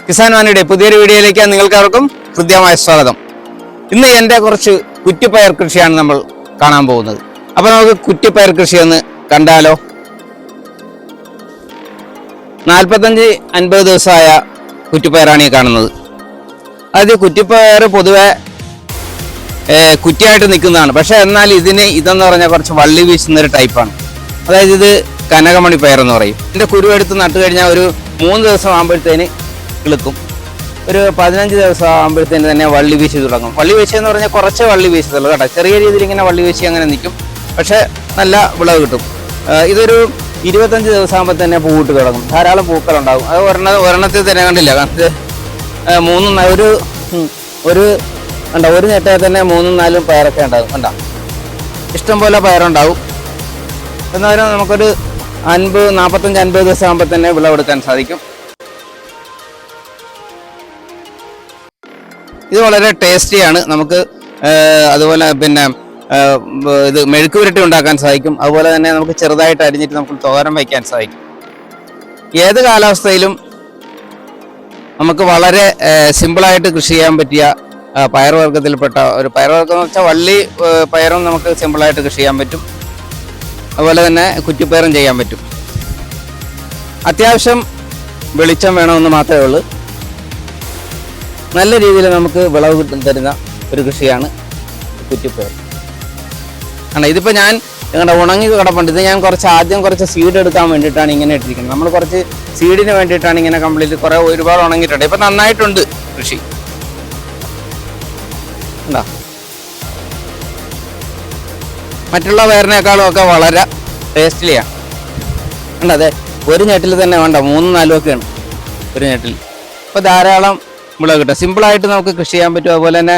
കിസാൻ വാണിയുടെ പുതിയൊരു വീഡിയോയിലേക്ക് നിങ്ങൾക്കാർക്കും ഹൃദ്യമായ സ്വാഗതം. ഇന്ന് എൻ്റെ കുറച്ച് കുറ്റിപ്പയർ കൃഷിയാണ് നമ്മൾ കാണാൻ പോകുന്നത്. അപ്പോൾ നമുക്ക് കുറ്റിപ്പയർ കൃഷി ഒന്ന് കണ്ടാലോ. 45-50 ദിവസമായ കുറ്റിപ്പയറാണ് ഈ കാണുന്നത്. അത് കുറ്റിപ്പയർ പൊതുവെ കുറ്റിയായിട്ട് നിൽക്കുന്നതാണ്. പക്ഷെ എന്നാൽ ഇതെന്ന് പറഞ്ഞാൽ കുറച്ച് വള്ളി വീശുന്നൊരു ടൈപ്പാണ്. അതായത് ഇത് കനകമണി പയർ എന്ന് പറയും. ഇതിൻ്റെ കുരുവെടുത്ത് നട്ട് കഴിഞ്ഞാൽ ഒരു 3 ദിവസം ആകുമ്പോഴത്തേന് കിളുക്കും. ഒരു 15 ദിവസം ആകുമ്പോഴത്തേന് തന്നെ വള്ളി വീശി തുടങ്ങും. വള്ളി വീശി എന്ന് പറഞ്ഞാൽ കുറച്ച് വള്ളി വീശത്തുള്ളൂ കേട്ടോ. ചെറിയ രീതിയിൽ ഇങ്ങനെ വള്ളി വീശി അങ്ങനെ നിൽക്കും. പക്ഷെ നല്ല വിളവ് കിട്ടും. ഇതൊരു 25 ദിവസം ആകുമ്പോൾ തന്നെ പൂവിട്ട് തുടങ്ങും. ധാരാളം പൂക്കളുണ്ടാകും. അത് ഒരെണ്ണത്തിൽ തന്നെ കണ്ടില്ല. ഒരു നെട്ടയിൽ തന്നെ 3-4 പയറൊക്കെ ഉണ്ടാകും. കണ്ട ഇഷ്ടംപോലെ പയറുണ്ടാവും. എന്നാലും നമുക്കൊരു 45-50 ദിവസം ആകുമ്പോൾ തന്നെ വിളവെടുക്കാൻ സാധിക്കും. ഇത് വളരെ ടേസ്റ്റിയാണ്. നമുക്ക് അതുപോലെ പിന്നെ ഇത് മെഴുക്ക് പുരട്ടി ഉണ്ടാക്കാൻ സാധിക്കും. അതുപോലെ തന്നെ നമുക്ക് ചെറുതായിട്ട് അരിഞ്ഞിട്ട് നമുക്ക് തോരൻ വയ്ക്കാൻ സാധിക്കും. ഏത് കാലാവസ്ഥയിലും നമുക്ക് വളരെ സിമ്പിളായിട്ട് കൃഷി ചെയ്യാൻ പറ്റിയ പയറുവർഗ്ഗത്തിൽപ്പെട്ട ഒരു പയറുവർഗ്ഗം എന്ന് വെച്ചാൽ വള്ളി പയറും നമുക്ക് സിമ്പിളായിട്ട് കൃഷി ചെയ്യാൻ പറ്റും. അതുപോലെ തന്നെ കുറ്റിപ്പയറും ചെയ്യാൻ പറ്റും. അത്യാവശ്യം വെളിച്ചം വേണമെന്ന് മാത്രമേ ഉള്ളൂ. നല്ല രീതിയിൽ നമുക്ക് വിളവ് തരുന്ന ഒരു കൃഷിയാണ് കുറ്റിപ്പയർ. ആണ് ഇതിപ്പോൾ ഞാൻ ഞങ്ങളുടെ ഉണങ്ങി കിടപ്പുണ്ട്. ഇത് ഞാൻ ആദ്യം കുറച്ച് സീഡ് എടുക്കാൻ വേണ്ടിയിട്ടാണ് ഇങ്ങനെ ഇട്ടിരിക്കുന്നത്. നമ്മൾ കുറച്ച് സീഡിന് വേണ്ടിയിട്ടാണ് ഇങ്ങനെ കംപ്ലീറ്റ് ഒരുപാട് ഉണങ്ങിയിട്ടുണ്ട്. ഇപ്പം നന്നായിട്ടുണ്ട് കൃഷി. എന്താ മറ്റുള്ള പയറിനേക്കാളും ഒക്കെ വളരെ ടേസ്റ്റിലിയാണ്. ഉണ്ട് അതെ, ഒരു ഞെട്ടിൽ തന്നെ വേണ്ട 3-4 ഒക്കെയാണ് ഒരു ഞെട്ടിൽ. അപ്പോൾ ധാരാളം വിളവ് കിട്ടും. സിമ്പിളായിട്ട് നമുക്ക് കൃഷി ചെയ്യാൻ പറ്റും. അതുപോലെ തന്നെ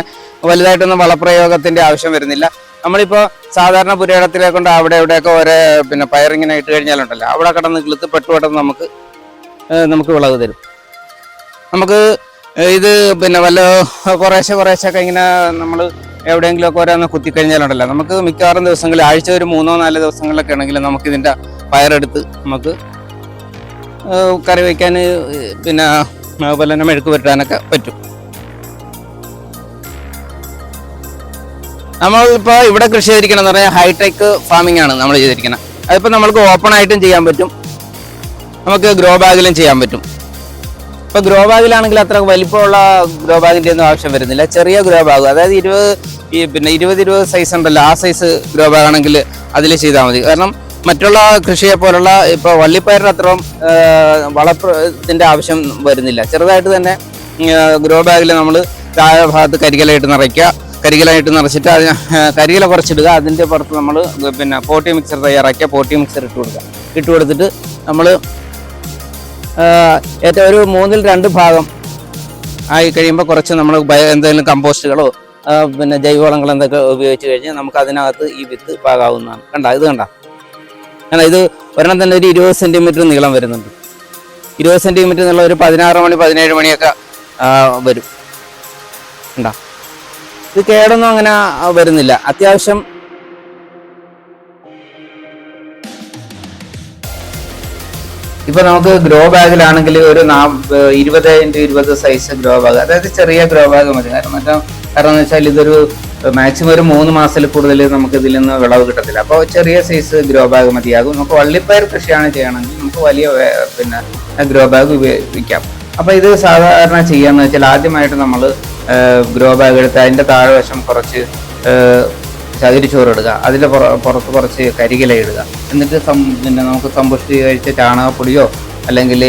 വലുതായിട്ടൊന്നും വളപ്രയോഗത്തിൻ്റെ ആവശ്യം വരുന്നില്ല. നമ്മളിപ്പോൾ സാധാരണ പുരയിടത്തിലെ കൊണ്ട് അവിടെ ഇവിടെയൊക്കെ പിന്നെ പയറിങ്ങനെ ഇട്ട് കഴിഞ്ഞാലുണ്ടല്ലോ, അവിടെ കിടന്ന് കിളുത്ത് പെട്ടുപെട്ടെന്ന് നമുക്ക് വിളവ് തരും. നമുക്ക് ഇത് പിന്നെ കുറേശ്ശൊക്കെ ഇങ്ങനെ നമ്മൾ എവിടെയെങ്കിലുമൊക്കെ ഓരോന്ന് കുത്തിക്കഴിഞ്ഞാലുണ്ടല്ലോ, നമുക്ക് മിക്കവാറും ദിവസങ്ങളിൽ ആഴ്ച ഒരു 3-4 ദിവസങ്ങളിലൊക്കെ ആണെങ്കിൽ നമുക്കിതിൻ്റെ പയറെടുത്ത് നമുക്ക് കറി വയ്ക്കാൻ പിന്നെ അതുപോലെ തന്നെ മെഴുക്ക് പുരട്ടാനൊക്കെ പറ്റും. നമ്മളിപ്പോൾ ഇവിടെ കൃഷി ചെയ്തിരിക്കണം എന്ന് പറഞ്ഞാൽ ഹൈടെക് ഫാമിംഗ് ആണ് നമ്മൾ ചെയ്തിരിക്കുന്നത്. അതിപ്പോൾ നമുക്ക് ഓപ്പൺ ആയിട്ടും ചെയ്യാൻ പറ്റും, നമുക്ക് ഗ്രോ ബാഗിലും ചെയ്യാൻ പറ്റും. ഇപ്പോൾ ഗ്രോ ബാഗിലാണെങ്കിൽ അത്ര വലിപ്പമുള്ള ഗ്രോ ബാഗിൻ്റെ ഒന്നും ആവശ്യം വരുന്നില്ല. ചെറിയ ഗ്രോ ബാഗ്, അതായത് 20 സൈസ് ഉണ്ടല്ലോ, ആ സൈസ് ഗ്രോ ബാഗ് ആണെങ്കിൽ അതിൽ ചെയ്താൽ മതി. കാരണം മറ്റുള്ള കൃഷിയെ പോലുള്ള ഇപ്പോൾ വള്ളിപ്പയറിന് അത്രയും വളത്തിൻ്റെ ആവശ്യം വരുന്നില്ല. ചെറുതായിട്ട് തന്നെ ഗ്രോ ബാഗിൽ നമ്മൾ താഴെ ഭാഗത്ത് കരികിലായിട്ട് നിറച്ചിട്ട് അതിന് കരികില കുറച്ചിടുക. അതിൻ്റെ പുറത്ത് നമ്മൾ പിന്നെ പോട്ടി മിക്സർ തയ്യാറാക്കിയ പോട്ടി മിക്സർ ഇട്ട് കൊടുത്തിട്ട് നമ്മൾ ഏറ്റവും ഒരു 3-2 ഭാഗം ആയി കഴിയുമ്പോൾ കുറച്ച് നമ്മൾ എന്തെങ്കിലും കമ്പോസ്റ്റുകളോ പിന്നെ ജൈവവളങ്ങൾ എന്തൊക്കെ ഉപയോഗിച്ച് കഴിഞ്ഞാൽ നമുക്ക് അതിനകത്ത് ഈ വിത്ത് പാകാവുന്നതാണ്. ഇത് കണ്ട ഇത് ഒരെണ്ണം തന്നെ ഒരു 20 സെൻറ്റിമീറ്റർ നീളം വരുന്നുണ്ട്. 20 സെൻറ്റിമീറ്റർ എന്നുള്ള ഒരു 16-17 മണിയൊക്കെ വരും. കണ്ട ഇത് കേടൊന്നും അങ്ങനെ വരുന്നില്ല. അത്യാവശ്യം ഇപ്പൊ നമുക്ക് ഗ്രോ ബാഗിലാണെങ്കിൽ ഒരു 20x20 സൈസ് ഗ്രോ ബാഗ്, അതായത് ചെറിയ ഗ്രോ ബാഗ് മതി. കാരണം എന്ന് വെച്ചാൽ ഇതൊരു മാക്സിമം ഒരു 3 മാസത്തിൽ കൂടുതൽ നമുക്ക് ഇതിൽ നിന്ന് വിളവ് കിട്ടത്തില്ല. അപ്പോൾ ചെറിയ സൈസ് ഗ്രോ ബാഗ് മതിയാകും. നമുക്ക് വള്ളിപ്പയർ കൃഷിയാണ് ചെയ്യണമെങ്കിൽ നമുക്ക് വലിയ പിന്നെ ഗ്രോ ബാഗ് ഉപയോഗിക്കാം. അപ്പോൾ ഇത് സാധാരണ ചെയ്യാന്ന് വെച്ചാൽ ആദ്യമായിട്ട് നമ്മൾ ഗ്രോ ബാഗ് എടുത്ത് അതിൻ്റെ താഴ്വശം കുറച്ച് ചകിരിച്ചോറ് ഇടുക, അതിൻ്റെ പുറത്ത് കുറച്ച് കരികില ഇടുക. എന്നിട്ട് പിന്നെ നമുക്ക് സമ്പുഷ്ടി കഴിച്ച ചാണകപ്പൊടിയോ അല്ലെങ്കിൽ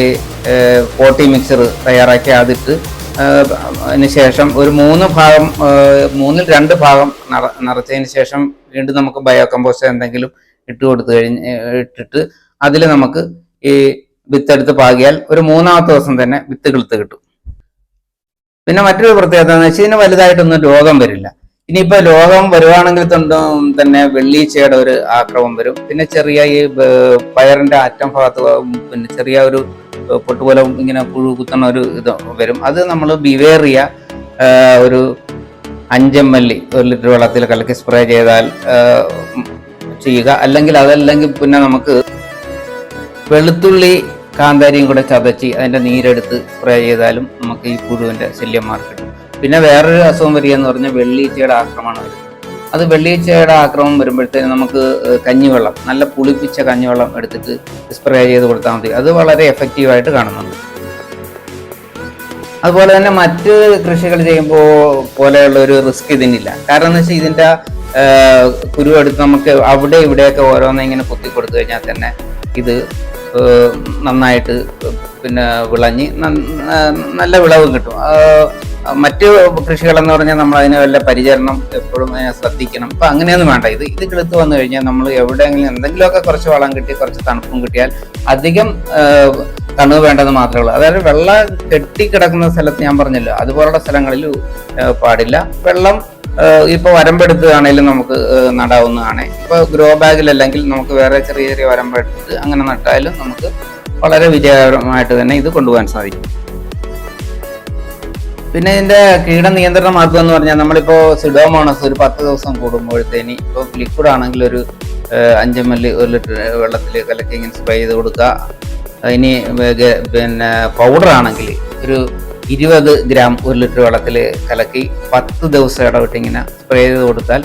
പോട്ടി മിക്സർ തയ്യാറാക്കി അതിട്ട് അതിന് ശേഷം ഒരു 3 ഭാഗം 3-2 ഭാഗം നിറച്ചതിന് ശേഷം വീണ്ടും നമുക്ക് ബയോ കമ്പോസ്റ്റ് എന്തെങ്കിലും ഇട്ടിട്ട് അതിൽ നമുക്ക് ഈ വിത്തെടുത്ത് പാകിയാൽ ഒരു 3-ാമത്തെ ദിവസം തന്നെ വിത്ത് കിളുത്ത് കിട്ടും. പിന്നെ മറ്റൊരു പ്രത്യേകത എന്ന് വെച്ചാൽ ഇതിന് വലുതായിട്ടൊന്നും രോഗം വരില്ല. ഇനിയിപ്പോൾ രോഗം വരുവാണെങ്കിൽ തന്നെ വെള്ളീച്ചയുടെ ഒരു ആക്രമം വരും. പിന്നെ ചെറിയ ഈ പയറിന്റെ അറ്റം ഭാഗത്ത് പിന്നെ ചെറിയ ഒരു പൊട്ടുപോലെ ഇങ്ങനെ പുഴു കുത്തണ ഒരു ഇത് വരും. അത് നമ്മൾ ബിവേറിയ ഒരു 5 ml 1 ലിറ്റർ വെള്ളത്തിൽ കലക്കി സ്പ്രേ ചെയ്താൽ ചെയ്യുക. അതല്ലെങ്കിൽ പിന്നെ നമുക്ക് വെളുത്തുള്ളി കാന്താരിയും കൂടെ ചതച്ച് അതിൻ്റെ നീരെടുത്ത് സ്പ്രേ ചെയ്താലും നമുക്ക് ഈ പുഴുവിൻ്റെ ശല്യം മാറി കിട്ടും. പിന്നെ വേറൊരു അസുഖം വരിക എന്ന് പറഞ്ഞാൽ വെള്ളീച്ചയുടെ ആക്രമണം വരും. അത് വെള്ളീച്ചയുടെ ആക്രമണം വരുമ്പോഴത്തേനും നമുക്ക് കഞ്ഞിവെള്ളം, നല്ല പുളിപ്പിച്ച കഞ്ഞിവെള്ളം എടുത്തിട്ട് സ്പ്രേ ചെയ്ത് കൊടുത്താൽ മതി. അത് വളരെ എഫക്റ്റീവായിട്ട് കാണുന്നുണ്ട്. അതുപോലെ തന്നെ മറ്റ് കൃഷികൾ ചെയ്യുമ്പോൾ പോലെയുള്ള ഒരു റിസ്ക് ഇതിനില്ല. കാരണം എന്ന് വെച്ചാൽ ഇതിൻ്റെ കുരു എടുത്ത് നമുക്ക് അവിടെ ഇവിടെയൊക്കെ ഓരോന്ന് ഇങ്ങനെ കുത്തി കൊടുത്തു കഴിഞ്ഞാൽ തന്നെ ഇത് നന്നായിട്ട് പിന്നെ വിളഞ്ഞ് നല്ല വിളവ് കിട്ടും. മറ്റ് കൃഷികളെന്ന് പറഞ്ഞാൽ നമ്മൾ അതിന് വല്ല പരിചരണം എപ്പോഴും ശ്രദ്ധിക്കണം. അപ്പം അങ്ങനെയൊന്നും വേണ്ട. ഇത് കിളുത്ത് വന്നു കഴിഞ്ഞാൽ നമ്മൾ എവിടെയെങ്കിലും എന്തെങ്കിലുമൊക്കെ കുറച്ച് വളം കിട്ടി കുറച്ച് തണുപ്പും കിട്ടിയാൽ അധികം തണുവ് വേണ്ടെന്ന് മാത്രമേ ഉള്ളൂ. അതായത് വെള്ളം കെട്ടിക്കിടക്കുന്ന സ്ഥലത്ത് ഞാൻ പറഞ്ഞല്ലോ അതുപോലുള്ള സ്ഥലങ്ങളിൽ പാടില്ല. വെള്ളം ഇപ്പോൾ വരമ്പെടുത്താണെങ്കിലും നമുക്ക് നടാവുന്നതാണ്. ഇപ്പോൾ ഗ്രോ ബാഗിലല്ലെങ്കിൽ നമുക്ക് വേറെ ചെറിയ ചെറിയ വരമ്പെടുത്ത് അങ്ങനെ നട്ടാലും നമുക്ക് വളരെ വിജയകരമായിട്ട് തന്നെ ഇത് കൊണ്ടുപോകാൻ സാധിക്കും. പിന്നെ ഇതിൻ്റെ കീടനിയന്ത്രണ മാർഗം എന്ന് പറഞ്ഞാൽ നമ്മളിപ്പോൾ സിഡോമോണസ് ഒരു 10 ദിവസം കൂടുമ്പോഴത്തേന് ഇപ്പോൾ ലിക്വിഡ് ആണെങ്കിൽ ഒരു 5 ml 1 ലിറ്റർ വെള്ളത്തിൽ കലക്കി ഇങ്ങനെ സ്പ്രേ ചെയ്ത് കൊടുക്കുക. ഇനി പിന്നെ പൗഡർ ആണെങ്കിൽ ഒരു 20 ഗ്രാം 1 ലിറ്റർ വെള്ളത്തിൽ കലക്കി 10 ദിവസം ഇടവിട്ട് ഇങ്ങനെ സ്പ്രേ ചെയ്ത് കൊടുത്താൽ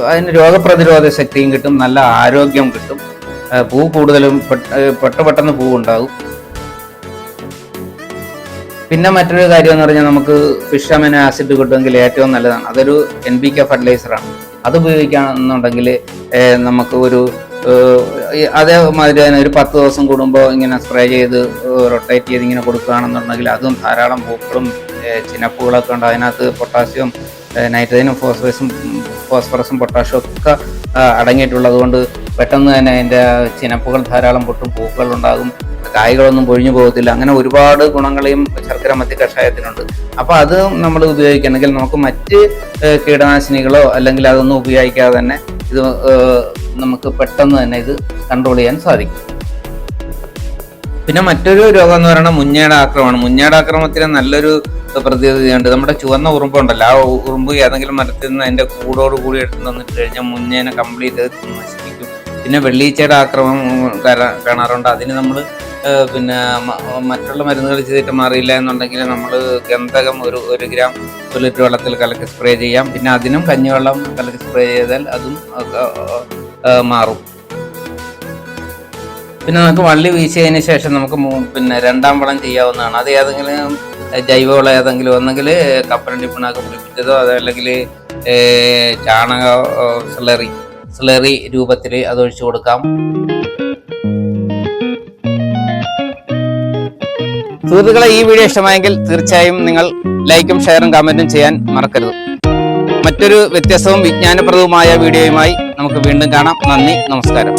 അതിന് രോഗപ്രതിരോധ ശക്തിയും കിട്ടും, നല്ല ആരോഗ്യം കിട്ടും, പൂ കൂടുതലും പെട്ടെന്ന് പൂവുണ്ടാകും. പിന്നെ മറ്റൊരു കാര്യം എന്ന് പറഞ്ഞാൽ നമുക്ക് ഫിഷ് അമിനോ ആസിഡ് കിട്ടുമെങ്കിൽ ഏറ്റവും നല്ലതാണ്. അതൊരു NPK ഫെർട്ടിലൈസറാണ്. അത് ഉപയോഗിക്കുകയാണെന്നുണ്ടെങ്കിൽ നമുക്ക് ഒരു അതേമാതിരി തന്നെ ഒരു 10 ദിവസം കൂടുമ്പോൾ ഇങ്ങനെ സ്പ്രേ ചെയ്ത് റൊട്ടേറ്റ് ചെയ്ത് ഇങ്ങനെ കൊടുക്കുകയാണെന്നുണ്ടെങ്കിൽ അതും ധാരാളം പൂക്കളും ചിനപ്പുകളൊക്കെ ഉണ്ട്. അതിനകത്ത് പൊട്ടാസ്യവും നൈട്രജനും ഫോസ്ഫറസും പൊട്ടാഷ്യം ഒക്കെ അടങ്ങിയിട്ടുള്ളത് കൊണ്ട് പെട്ടെന്ന് തന്നെ അതിൻ്റെ ചിനപ്പുകൾ ധാരാളം പൊട്ടും, പൂക്കൾ ഉണ്ടാകും, കായ്കളൊന്നും പൊഴിഞ്ഞു പോകത്തില്ല. അങ്ങനെ ഒരുപാട് ഗുണങ്ങളെയും ശർക്കര മത്തി കഷായത്തിനുണ്ട്. അപ്പോൾ അത് നമ്മൾ ഉപയോഗിക്കണമെങ്കിൽ നമുക്ക് മറ്റ് കീടനാശിനികളോ അല്ലെങ്കിൽ അതൊന്നും ഉപയോഗിക്കാതെ തന്നെ ഇത് നമുക്ക് പെട്ടെന്ന് തന്നെ ഇത് കൺട്രോൾ ചെയ്യാൻ സാധിക്കും. പിന്നെ മറ്റൊരു രോഗം എന്ന് പറയുന്നത് മുഞ്ഞയുടെ ആക്രമണം. മുഞ്ഞയുടെ ആക്രമണത്തിന് നല്ലൊരു പ്രതിവിധിയുണ്ട്. നമ്മുടെ ചുവന്ന ഉറുമ്പുണ്ടല്ലോ, ആ ഉറുമ്പ് ഏതെങ്കിലും മരത്തിൽ നിന്ന് അതിൻ്റെ കൂടോട് കൂടി എടുത്ത് തന്നിട്ട് കഴിഞ്ഞാൽ മുഞ്ഞേനെ കംപ്ലീറ്റ് നശിപ്പിക്കും. പിന്നെ വെള്ളീച്ചയുടെ ആക്രമണം കാണാറുണ്ട്. അതിന് നമ്മൾ പിന്നെ മറ്റുള്ള മരുന്നുകൾ ചെയ്തിട്ട് മാറിയില്ല എന്നുണ്ടെങ്കിൽ നമ്മൾ ഗന്ധകം ഒരു 1 ഗ്രാം 1 ലിറ്റർ വെള്ളത്തിൽ കലക്കി സ്പ്രേ ചെയ്യാം. പിന്നെ അതിനും കഞ്ഞിവെള്ളം കലക്കി സ്പ്രേ ചെയ്താൽ അതും മാറും. പിന്നെ നമുക്ക് വള്ളി വീശിയതിന് ശേഷം നമുക്ക് പിന്നെ 2ാം വളം ചെയ്യാവുന്നതാണ്. അത് ഏതെങ്കിലും ജൈവവളം ഏതെങ്കിലും ഒന്നെങ്കിൽ കപ്പലണ്ടി പിണ്ണാക്ക് പുളിപ്പിച്ചതോ അതല്ലെങ്കിൽ ചാണക സ്ലറി രൂപത്തിൽ അതൊഴിച്ചു കൊടുക്കാം. സുഹൃത്തുക്കളെ, ഈ വീഡിയോ ഇഷ്ടമായെങ്കിൽ തീർച്ചയായും നിങ്ങൾ ലൈക്കും ഷെയറും കമന്റും ചെയ്യാൻ മറക്കരുത്. മറ്റൊരു വ്യത്യസ്തവും വിജ്ഞാനപ്രദവുമായ വീഡിയോയുമായി നമുക്ക് വീണ്ടും കാണാം. നന്ദി, നമസ്കാരം.